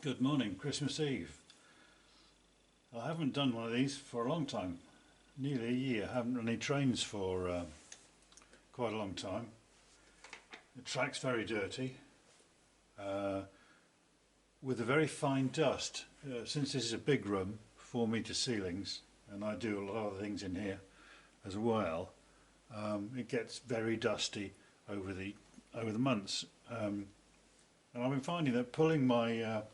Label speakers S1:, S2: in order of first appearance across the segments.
S1: Good morning, Christmas Eve. I haven't done one of these for a long time, nearly a year. I haven't run any trains for quite a long time. The track's very dirty, with a very fine dust. Since this is a big room, 4-metre ceilings, and I do a lot of things in here as well, it gets very dusty over the months. And I've been finding that pulling my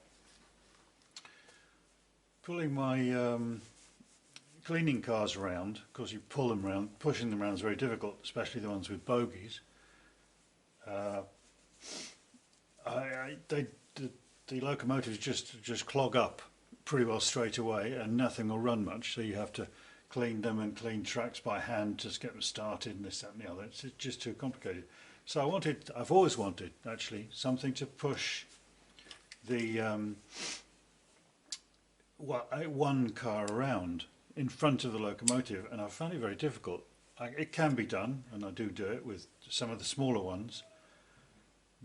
S1: cleaning cars around, because you pull them around, pushing them around is very difficult, especially the ones with bogies. The locomotives just clog up pretty well straight away, and nothing will run much. So you have to clean them and clean tracks by hand to get them started, and this, that, and the other. It's just too complicated. So I've always wanted actually something to push the one car around in front of the locomotive, and I found it very difficult. It can be done, and I do it with some of the smaller ones,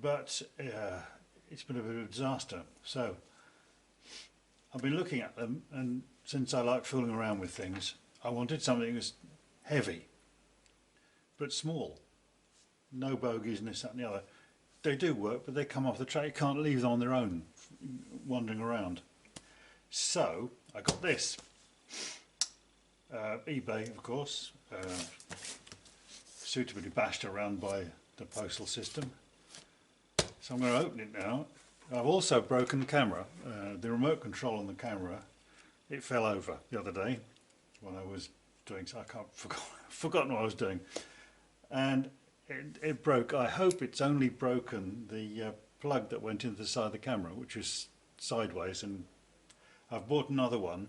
S1: but it's been a bit of a disaster. So I've been looking at them, and since I like fooling around with things, I wanted something that was heavy but small, no bogies and this, that and the other. They do work, but they come off the track. You can't leave them on their own wandering around. So I got this, eBay of course, suitably bashed around by the postal system. So I'm going to open it now. I've also broken the camera, the remote control on the camera. It fell over the other day when I was doing, so forgotten what I was doing, and it broke. I hope it's only broken the plug that went into the side of the camera, which is sideways, and I've bought another one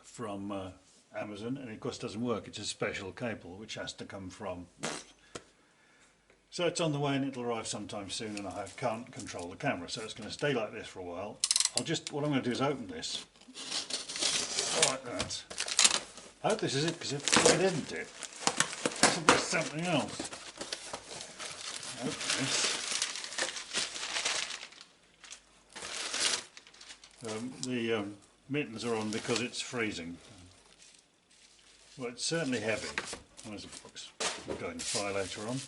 S1: from Amazon, and of course it doesn't work. It's a special cable which has to come from. So it's on the way, and it'll arrive sometime soon, and I can't control the camera, so it's going to stay like this for a while. What I'm going to do is open this like that. I hope this is it, because if it isn't it, it'll be something else. Open this. The mittens are on because it's freezing. Well, it's certainly heavy. There's a box. We'll go in the fire later on.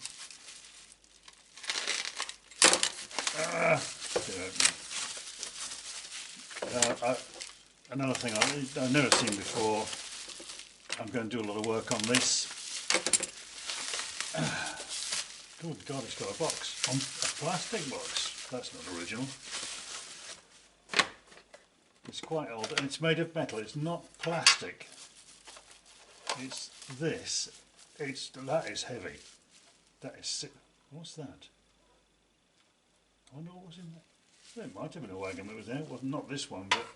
S1: Another thing I've never seen before. I'm going to do a lot of work on this. Good God, it's got a box, a plastic box. That's not original. It's quite old, and it's made of metal. It's not plastic. It's this. That is heavy. That is. What's that? I wonder what was in there. It might have been a wagon that was there. Well, not this one, but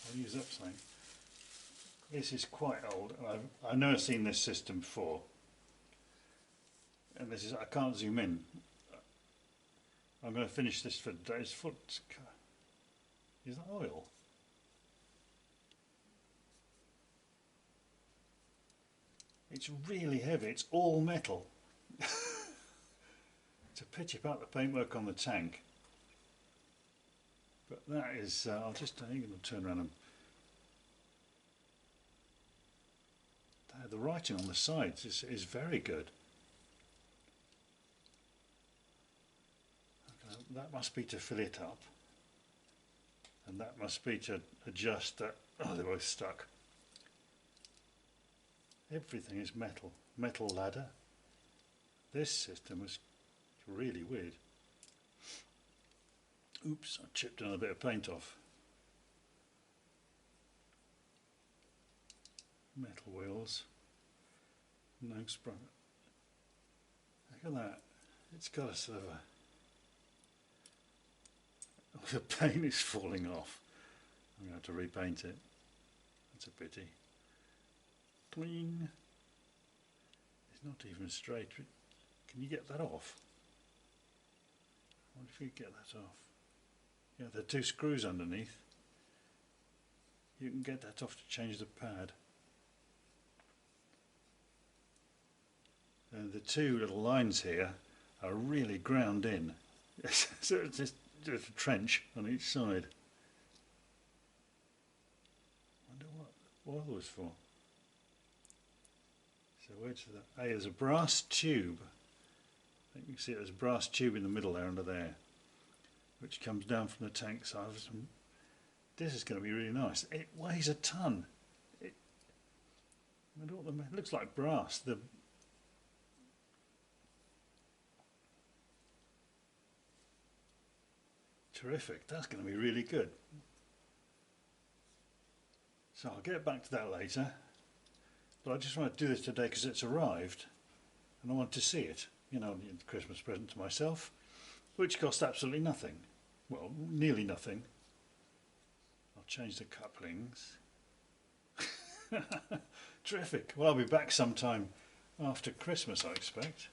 S1: I'll use that thing. This is quite old. I've never seen this system before. And this is, I can't zoom in. I'm going to finish this for today's foot. Is that oil? It's really heavy. It's all metal. To pitch about the paintwork on the tank. But that is, I'm going to turn around and the writing on the sides is very good. Okay, that must be to fill it up, and that must be to adjust that. Oh, they're both stuck. Everything is metal. Metal ladder. This system was really weird. Oops, I chipped another bit of paint off. Metal wheels. No sprung. Look at that. It's got a sort of a... Oh, the paint is falling off. I'm going to have to repaint it. That's a pity. Clean. It's not even straight. Can you get that off? I wonder if you get that off. Yeah, there are 2 screws underneath. You can get that off to change the pad. And the 2 little lines here are really ground in. So it's just there's a trench on each side. Wonder what oil was for. So where's the... Hey, there's a brass tube. I think you can see there's a brass tube in the middle there, under there, which comes down from the tank side. This is going to be really nice. It weighs a ton. It looks like brass. Terrific. That's going to be really good. So I'll get back to that later. But I just want to do this today because it's arrived and I want to see it. You know, a Christmas present to myself, which cost absolutely nothing. Well, nearly nothing. I'll change the couplings. Terrific. Well, I'll be back sometime after Christmas, I expect,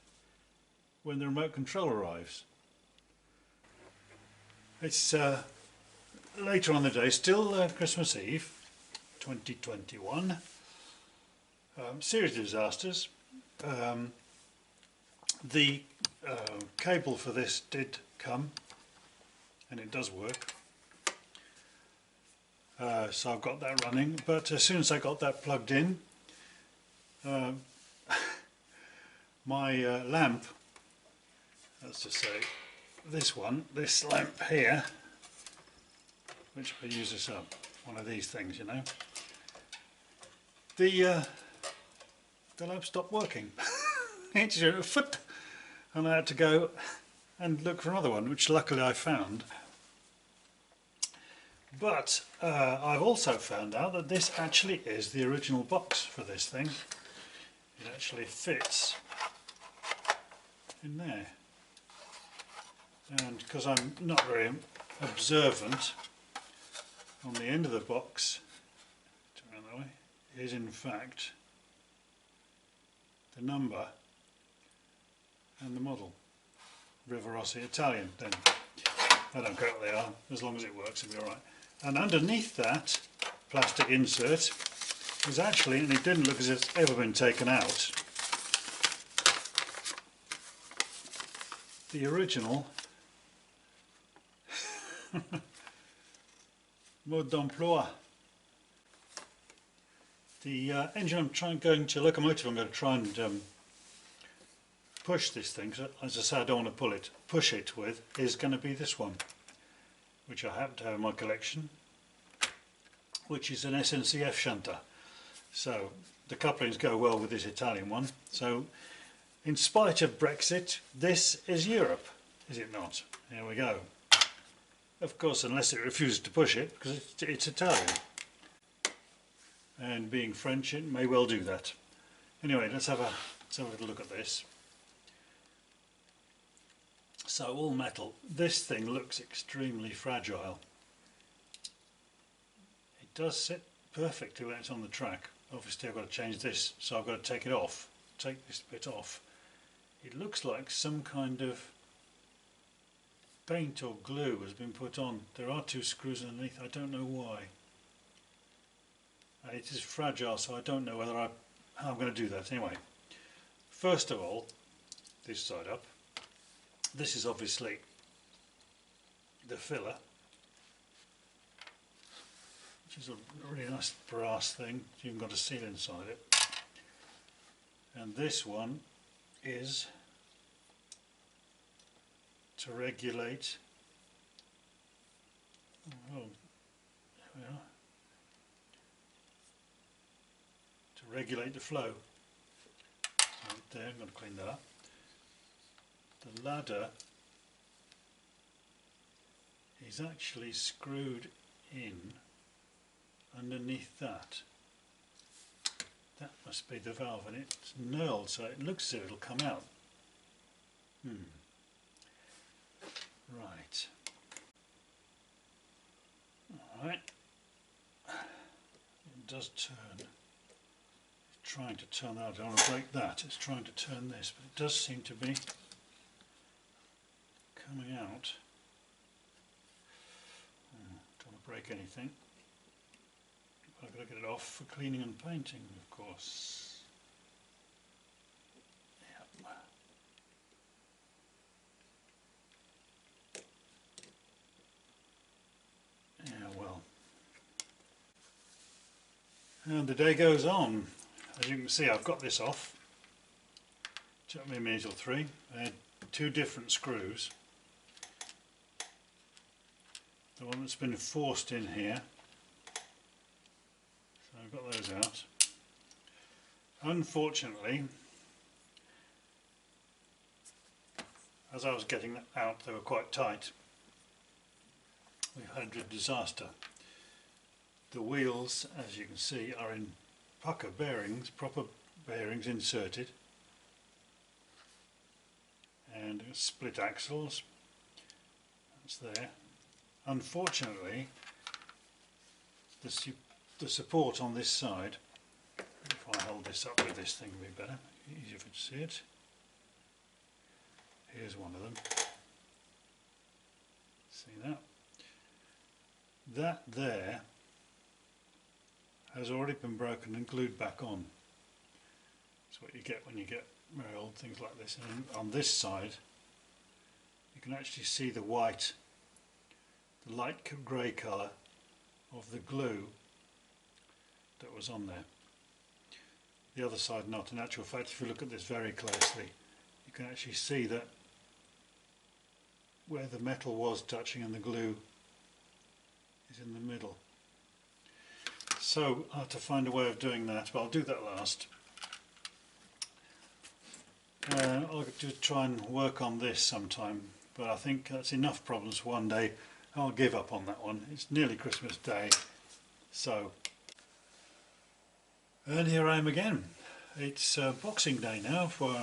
S1: when the remote control arrives. It's later on the day, still Christmas Eve, 2021. Series of disasters. The cable for this did come, and it does work. So I've got that running, but as soon as I got that plugged in, my lamp, let's just say this lamp here, which I use as one of these things, you know, the lamp stopped working. It's a foot, and I had to go and look for another one, which luckily I found. But I've also found out that this actually is the original box for this thing. It actually fits in there. And because I'm not very observant, on the end of the box, turn that way, is in fact the number and the model. Rivarossi Italian. Then I don't care what they are, as long as it works it'll be alright. And underneath that plastic insert is actually, and it didn't look as if it's ever been taken out, the original mode d'emploi. The engine locomotive I'm going to try and push this thing, so as I say I don't want to push it with, is going to be this one, which I happen to have in my collection, which is an SNCF shunter. So the couplings go well with this Italian one. So in spite of Brexit, this is Europe, is it not? Here we go. Of course, unless it refuses to push it, because it's Italian. And being French, it may well do that. Anyway, let's have a little look at this. So all metal. This thing looks extremely fragile. It does sit perfectly when it's on the track. Obviously I've got to change this, so I've got to take it off. Take this bit off. It looks like some kind of paint or glue has been put on. There are two screws underneath, I don't know why. And it is fragile, so I don't know how I'm going to do that. Anyway, first of all, this side up. This is obviously the filler, which is a really nice brass thing. You've even got a seal inside it. And this one is to regulate, oh, there we are, to regulate the flow. Right there, I'm going to clean that up. The ladder is actually screwed in underneath that. That must be the valve, and it's knurled, so it looks as if it'll come out. Right. Alright. It does turn. It's trying to turn that. I don't want to break that. It's trying to turn this, but it does seem to be coming out. Don't want to break anything. I've got to get it off for cleaning and painting, of course. Yep. And the day goes on. As you can see, I've got this off. Took me a minute or three. I had two different screws. The one that's been forced in here. So I've got those out. Unfortunately, as I was getting that out, they were quite tight. We had a disaster. The wheels, as you can see, are in pucker bearings, proper bearings inserted, and split axles. That's there. Unfortunately, the support on this side, if I hold this up with this thing, it'll be better, easier for you to see it. Here's one of them. See that? That there has already been broken and glued back on. That's what you get when you get very old things like this. And on this side, you can actually see the white, the light grey colour of the glue that was on there. The other side not. In actual fact, if you look at this very closely, you can actually see that where the metal was touching and the glue is in the middle. So I have to find a way of doing that, but I'll do that last. I'll just try and work on this sometime, but I think that's enough problems for one day. I'll give up on that one. It's nearly Christmas Day, so. And here I am again. It's Boxing Day now for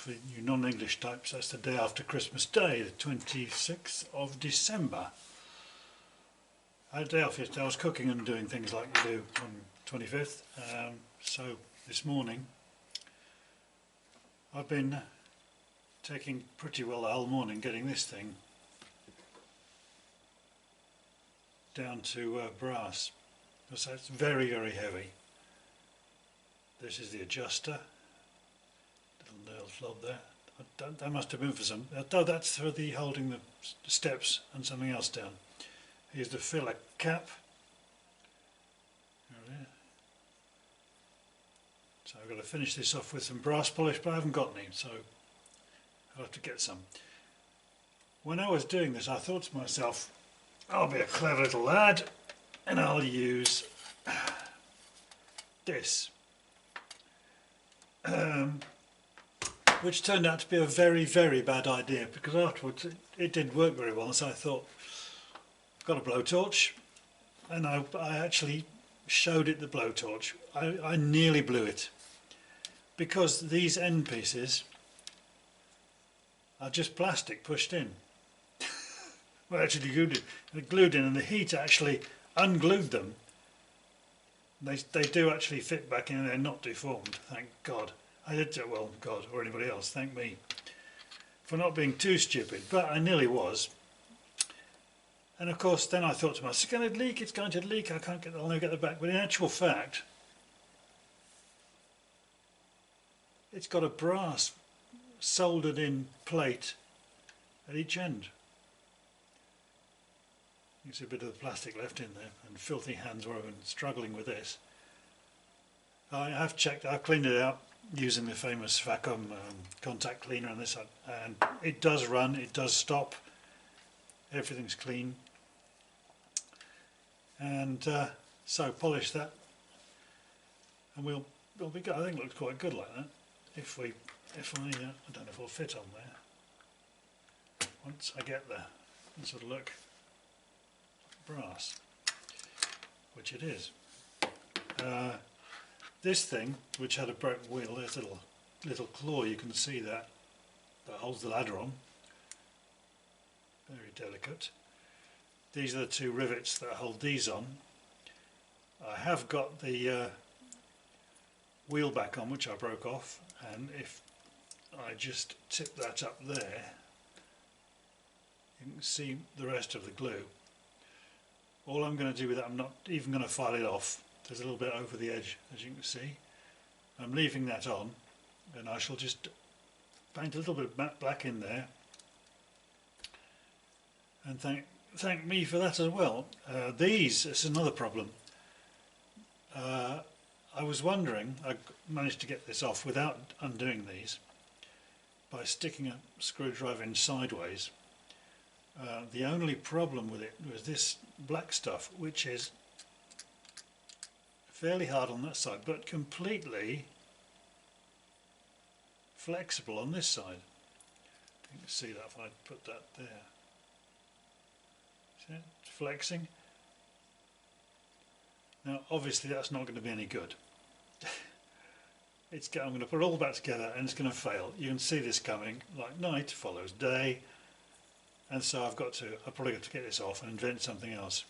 S1: you non-English types. That's the day after Christmas Day, the 26th of December. I had a day off yesterday. I was cooking and doing things like we do on 25th. So this morning I've been taking pretty well the whole morning getting this thing down to brass. So it's very, very heavy. This is the adjuster, little nail flop there. That must have been for some. Oh, that's for the holding the steps and something else down. Here's the filler cap. There. So I've got to finish this off with some brass polish, but I haven't got any, so I'll have to get some. When I was doing this, I thought to myself, I'll be a clever little lad and I'll use this. Which turned out to be a very, very bad idea, because afterwards it didn't work very well. So I thought, I've got a blowtorch, and I actually showed it the blowtorch. I nearly blew it, because these end pieces are just plastic pushed in. Well, actually glued in, and the heat actually unglued them. They do actually fit back in, and they're not deformed, thank God. I did, well, God, or anybody else, thank me for not being too stupid, but I nearly was. And of course then I thought to myself, it's going to leak, I'll never get the back. But in actual fact, it's got a brass soldered in plate at each end. You can see a bit of the plastic left in there, and filthy hands were struggling with this. I have checked, I've cleaned it out using the famous vacuum contact cleaner on this, and it does run, it does stop, everything's clean. And so polish that, and we'll be good. I think it looks quite good like that. If I don't know if it'll fit on there. Once I get the sort of look brass, which it is. This thing, which had a broken wheel, there's a little claw, you can see that holds the ladder on. Very delicate. These are the two rivets that hold these on. I have got the wheel back on, which I broke off, and if I just tip that up there, you can see the rest of the glue. All I'm going to do with that, I'm not even going to file it off. There's a little bit over the edge, as you can see. I'm leaving that on, and I shall just paint a little bit of matte black in there, and thank me for that as well. This is another problem. I was wondering, I managed to get this off without undoing these by sticking a screwdriver in sideways. The only problem with it was this black stuff, which is fairly hard on that side but completely flexible on this side. You can see that if I put that there. See it? It's flexing. Now obviously that's not going to be any good. I'm going to put it all back together and it's going to fail. You can see this coming, like night follows day, and so I've probably got to get this off and invent something else.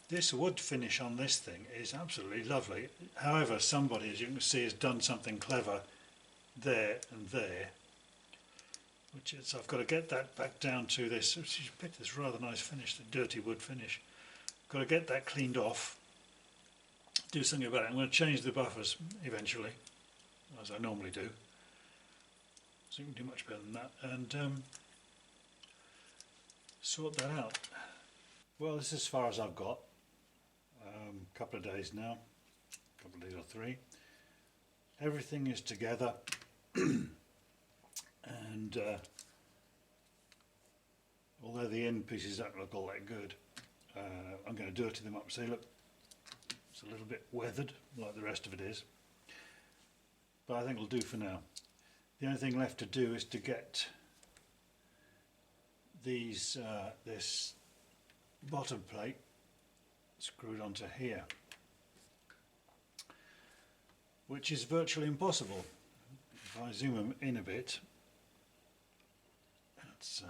S1: This wood finish on this thing is absolutely lovely. However, somebody, as you can see, has done something clever there and there, which is, I've got to get that back down to this. She's picked this rather nice finish, the dirty wood finish. Got to get that cleaned off, do something about it. I'm going to change the buffers eventually, as I normally do, so you can do much better than that, and sort that out. Well, this is as far as I've got. A couple of days now, a couple of days or 3. Everything is together, and although the end pieces don't look all that good, I'm going to dirty them up. See, look, it's a little bit weathered like the rest of it is, but I think it'll do for now. The only thing left to do is to get these this bottom plate screwed onto here, which is virtually impossible. If I zoom them in a bit, let's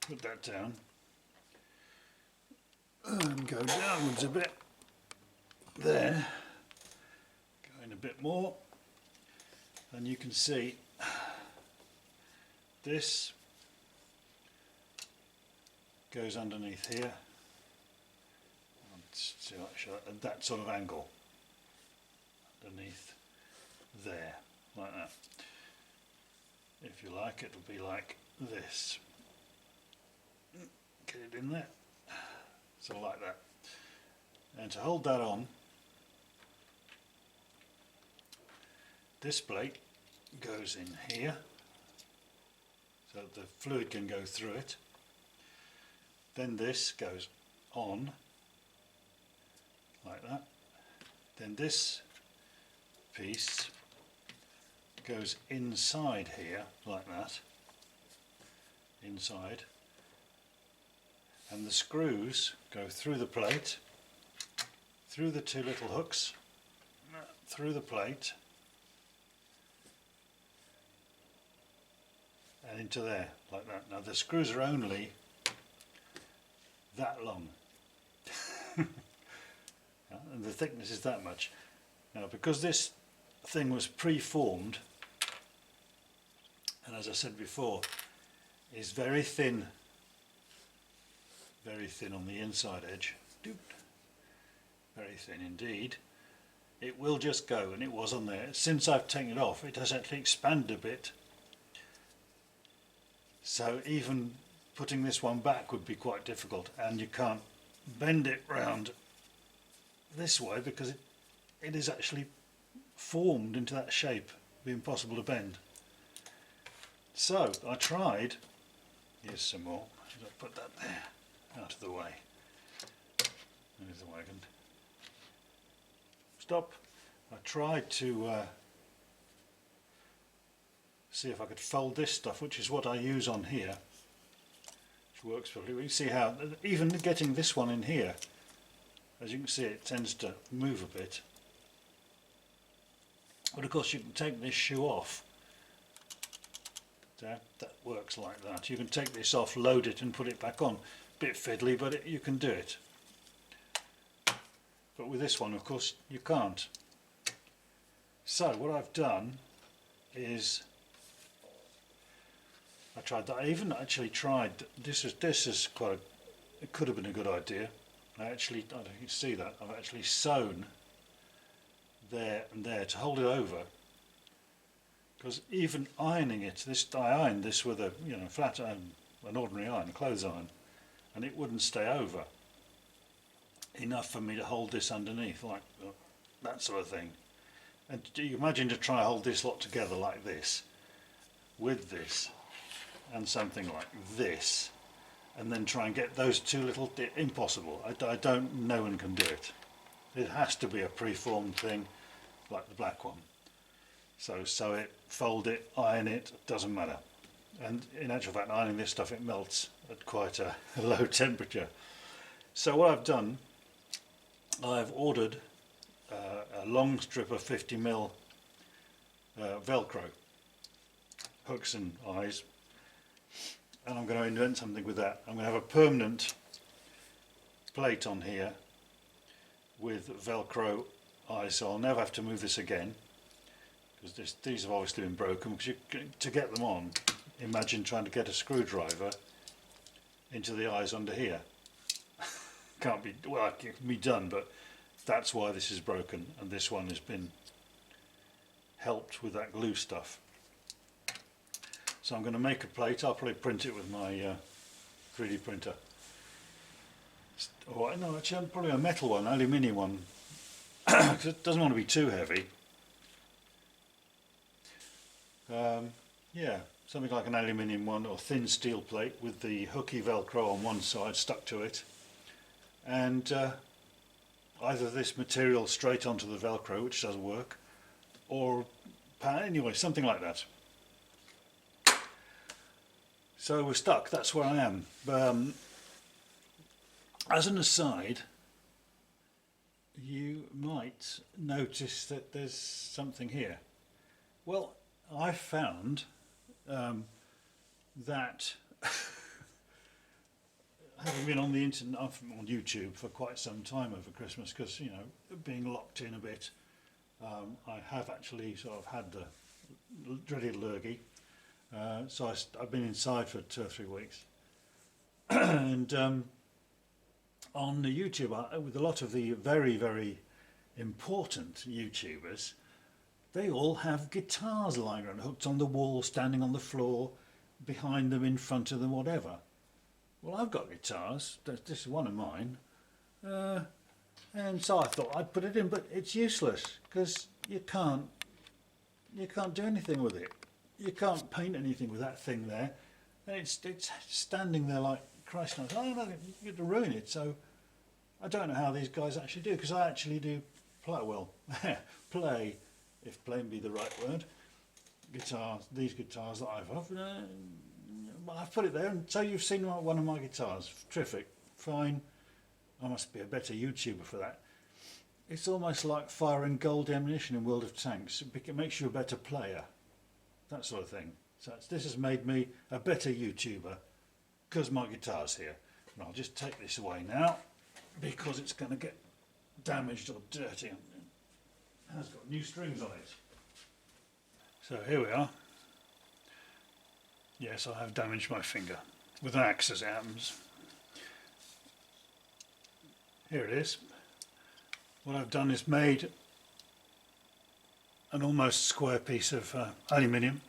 S1: put that down and go downwards a bit there, go in a bit more, and you can see this goes underneath here. Let's see what I show at that sort of angle, underneath there, like that. If you like, it'll be like this. Get it in there, so like that. And to hold that on, this plate goes in here, so that the fluid can go through it. Then this goes on, like that. Then this piece goes inside here, like that, inside, and the screws go through the plate, through the 2 little hooks, through the plate, and into there, like that. Now the screws are only that long. And the thickness is that much. Now because this thing was pre-formed, and as I said before, is very thin on the inside edge, very thin indeed, it will just go, and it was on there. Since I've taken it off, it has actually expanded a bit, so even putting this one back would be quite difficult, and you can't bend it round this way because it is actually formed into that shape. It'd be impossible to bend. So I tried, here's some more, should I put that there, out of the way. There's the wagon. Stop. I tried to see if I could fold this stuff, which is what I use on here, which works perfectly. You see how even getting this one in here, as you can see, it tends to move a bit. But of course you can take this shoe off. That works like that. You can take this off, load it and put it back on. Bit fiddly, but you can do it. But with this one, of course, you can't. So what I've done is I tried that. I even actually tried, this is quite it could have been a good idea. I don't know if you can see that, I've actually sewn there and there to hold it over, because even ironing it, I ironed this with a flat iron, an ordinary iron, a clothes iron, and it wouldn't stay over enough for me to hold this underneath like that sort of thing. And do you imagine to try and hold this lot together like this, with this, and something like this, and then try and get those two little, impossible. I don't, no one can do it. It has to be a preformed thing like the black one. So sew it, fold it, iron it, doesn't matter. And in actual fact, ironing this stuff, it melts at quite a low temperature. So what I've done, I've ordered a long strip of 50mm Velcro hooks and eyes, and I'm going to invent something with that. I'm going to have a permanent plate on here with Velcro eyes, so I'll never have to move this again, because these have obviously been broken. Because to get them on, imagine trying to get a screwdriver into the eyes under here. Can't be, well, it can be done, but that's why this is broken, and this one has been helped with that glue stuff. So I'm going to make a plate. I'll probably print it with my 3D printer. Or no, actually probably a metal one, aluminium one, because it doesn't want to be too heavy. Yeah, something like an aluminium one or thin steel plate with the hooky Velcro on one side stuck to it, and either this material straight onto the Velcro, which does work, or anyway, something like that. So we're stuck, that's where I am. As an aside, you might notice that there's something here. Well, I found that having been on the internet, on YouTube for quite some time over Christmas, because, you know, being locked in a bit, I have actually sort of had the dreaded lurgy. So I've been inside for 2 or 3 weeks, and on YouTube, with a lot of the very, very important YouTubers, they all have guitars lying around, hooked on the wall, standing on the floor, behind them, in front of them, whatever. Well, I've got guitars. This is one of mine, and so I thought I'd put it in, but it's useless because you can't do anything with it. You can't paint anything with that thing there, and it's standing there like Christ knows. Oh no, you get to ruin it. So I don't know how these guys actually do, because I actually do play, if playing be the right word, guitars. These guitars that I've put it there, and so you've seen one of my guitars. Terrific, fine. I must be a better YouTuber for that. It's almost like firing gold ammunition in World of Tanks. It makes you a better player. That sort of thing. So this has made me a better YouTuber because my guitar's here. And I'll just take this away now because it's going to get damaged or dirty. It has got new strings on it. So here we are. Yes, I have damaged my finger with an axe, as it happens. Here it is. What I've done is made an almost square piece of aluminium,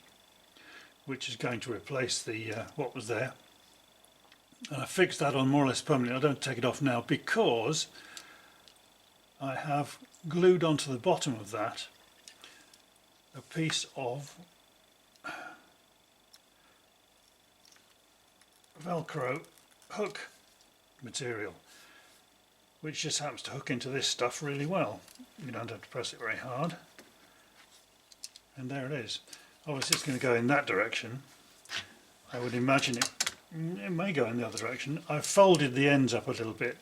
S1: which is going to replace the what was there. And I fixed that on more or less permanently. I don't take it off now because I have glued onto the bottom of that a piece of Velcro hook material, which just happens to hook into this stuff really well. You don't have to press it very hard. And there it is. Obviously it's going to go in that direction. I would imagine it may go in the other direction. I've folded the ends up a little bit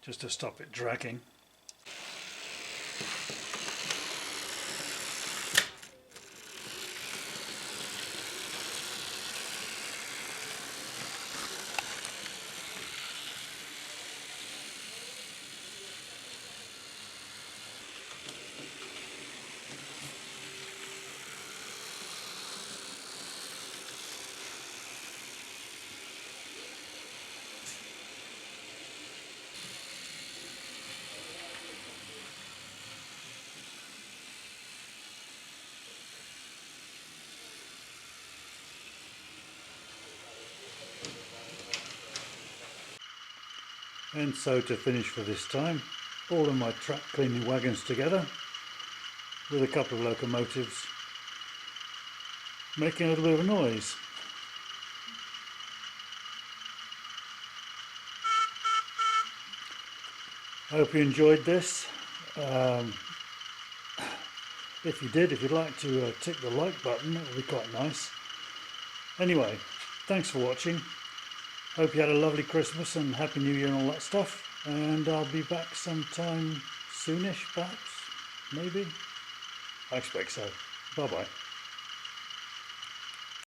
S1: just to stop it dragging. And so to finish for this time, all of my track cleaning wagons together with a couple of locomotives making a little bit of a noise. I hope you enjoyed this. If you did, if you'd like to tick the like button, that would be quite nice. Anyway, thanks for watching. Hope you had a lovely Christmas and Happy New Year and all that stuff. And I'll be back sometime soonish, perhaps, maybe. I expect so. Bye bye.